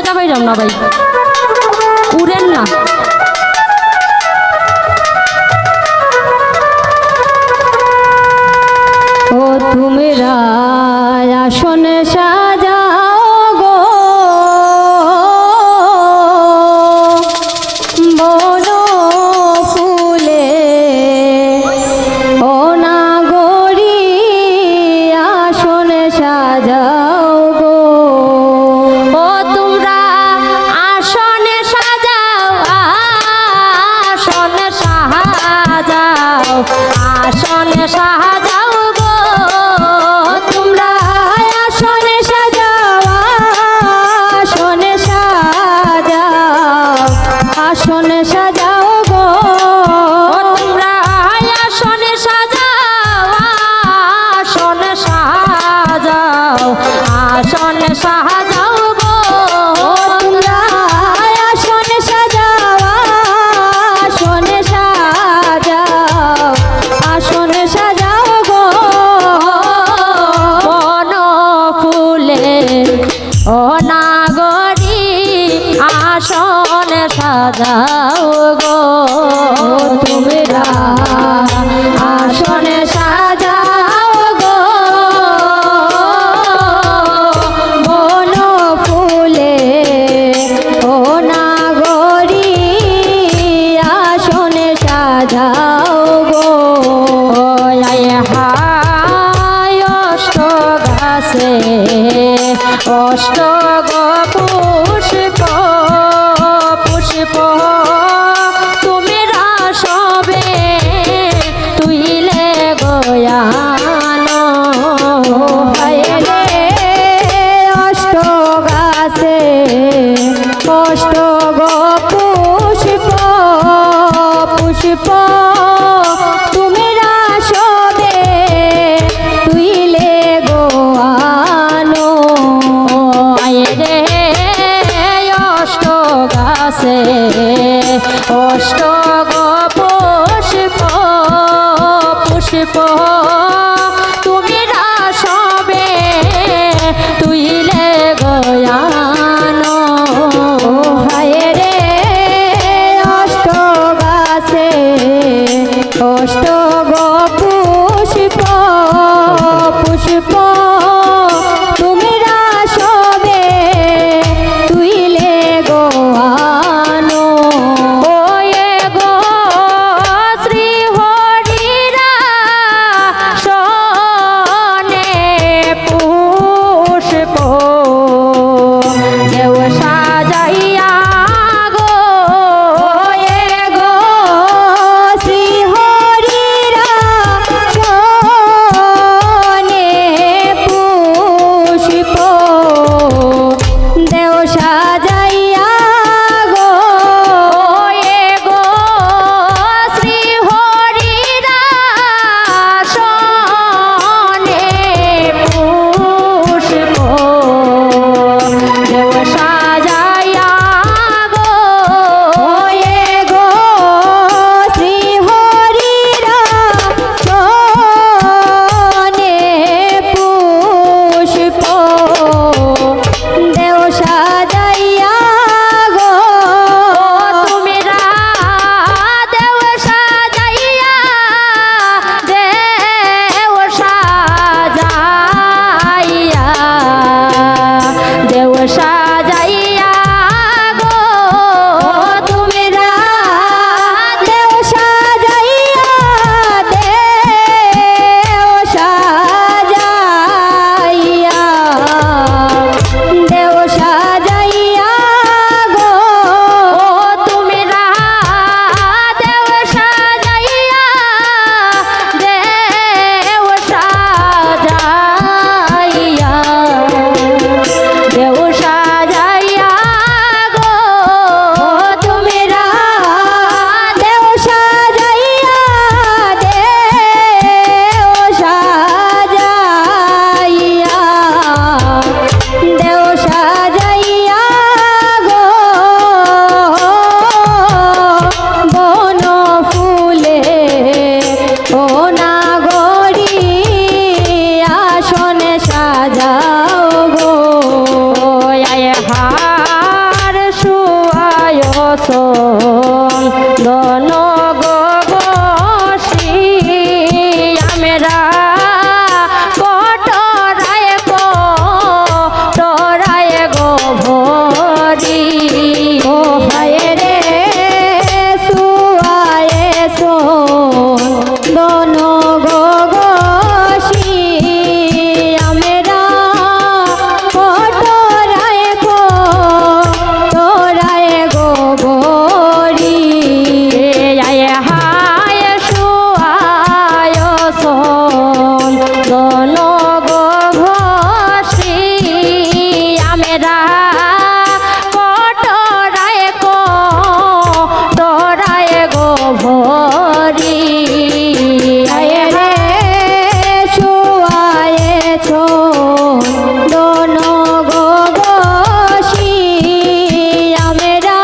মজা পাইলাম না ভাই, উড়েন না। ও তোমরা আসনে সাজাও গো বন ফুলে, ও নাগরী আসনে সাজাও গো। ও তোমরা আসনে সাজাও, আসনে সাজাও, আসনে সাজাও গো। তোমরা আসনে সাজাও, আসনে সাজাও, আসনে সাজাও গো। তোমরা আসনে সাজাও, আসনে সাজাও, আসনে সাজাও গো। তোমরা আসনে সাজাও, আসনে সাজাও, আসনে সাজাও গো। বন ফুলে, ও নাগরী আসনে সাজাও গো। তোমরা আসনে সাজাও গো বন ফুলে, ও নাগরী আসনে সাজাও গো। হায় অষ্ট গাছে অষ্ট গো পুষ্প, পুষ্প তোমরা সবে তুইলে গয়ান। হায় রে অষ্ট গাছে অষ্ট গো পুষ্প, পুষ্প তোমরা সবে তুইলে গোয়ান। আয় রে অষ্ট গাছে অষ্ট গো পুষ্প, পুষ্প তোমরা সবে তুইলে গয়ান। হায় রে অষ্ট গাছে অষ্ট গো পুষ্প, পুষ্প তোমরা সবে তুইলে গোয়ান। ওয়ে গো শ্রী হরিরা সনে পুষ্প দেও সাজাইয়া গো। এ গো শ্রী হরিরা সনে পুষ্প দেও সাজাইয়া গো। এ গো শ্রী হরিরা সনে পুষ্প দেও সাজাইয়া গো। এ গো শ্রী হরিরা সনে পুষ্প দেও সাজাইয়া দন গো বসি আমরা কটরায় কটরায় গো ভরি ও হায় রে সুয়ায়ে সো দন গো বসি আমরা কটরায় কটরায় গো ভরি আয় হায় সুয়ায় সো দন গো বসি আমরা কটরায় কটরায় গো ভরি আয় রে সুয়ায়েছ দন গো বসি আমরা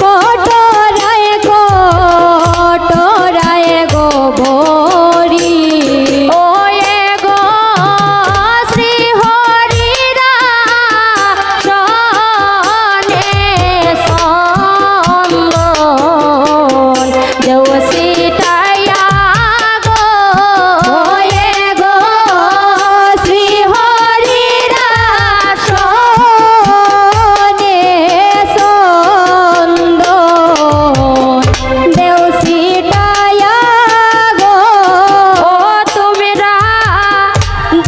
কটরায় কটরায় গো ভরি ও এ গো শ্রী হরিরা শনে সন্দন দেওসিটায়া গো ও এ গো শ্রী হরিরা শনে সন্দন দেওসিটায়া গো ও তোমরা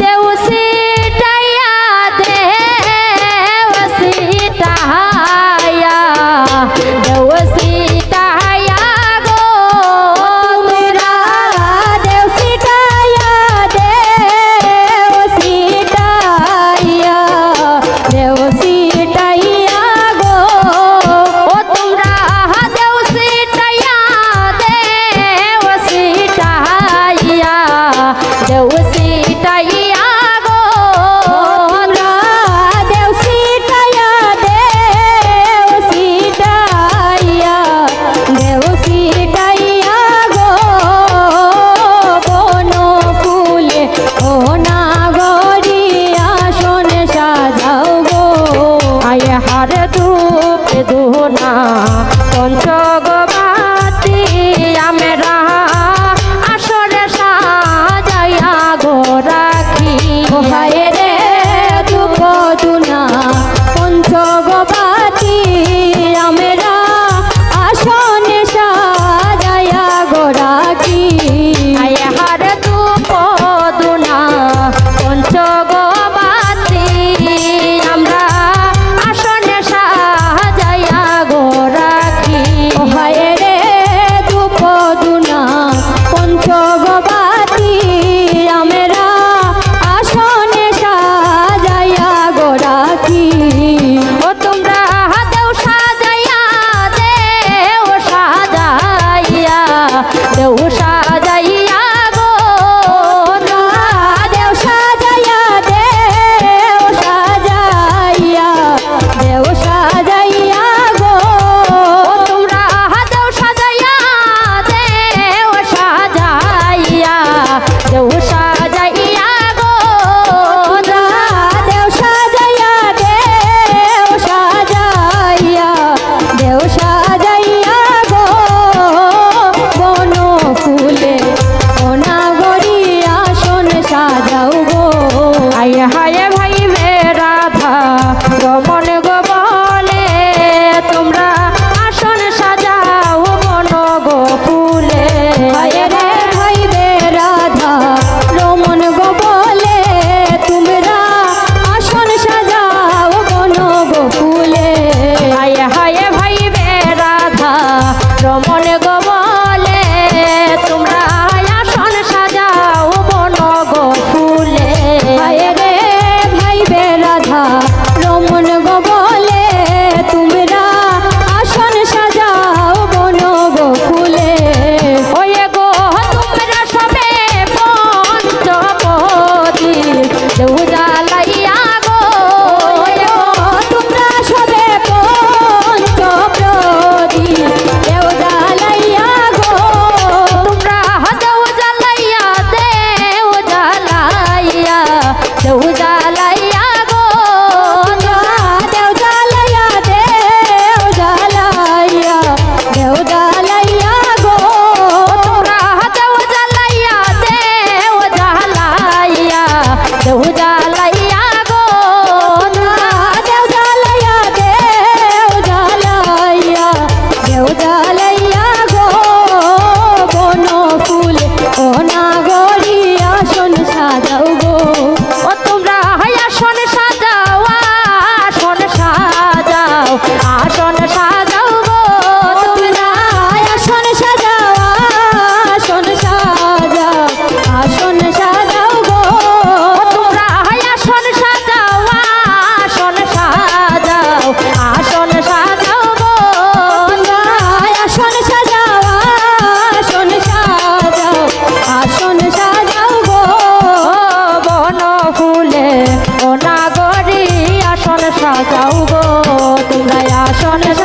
দেওসিটায়া দেওসিটায়া দেওসিটায়া গো তোমরা দেওসিটায়া দেওসিটায়া দেওসিটায়া গো ও তোমরা দেওসিটায়া দেওসিটায়া দেওসিটায়া গো তোমরা দেওসিটায়া দেওসিটায়া দেওসিটায়া গো বন ফুলে ও নাগরিয়া শোনে সাজাও গো আয় হার ধূপ ধুনা পঞ্চগবাতি আমরা আসরে সাজাইয়া গো রাখি ও হায় রে ধূপ ধুনা পঞ্চগবাতি আমরা আসনে সাজাইয়া গো রাখি আয় হার ধূপ ধুনা পঞ্চগবাতি আমরা আসনে সাজাইয়া গো রাখি ও হায় আসনে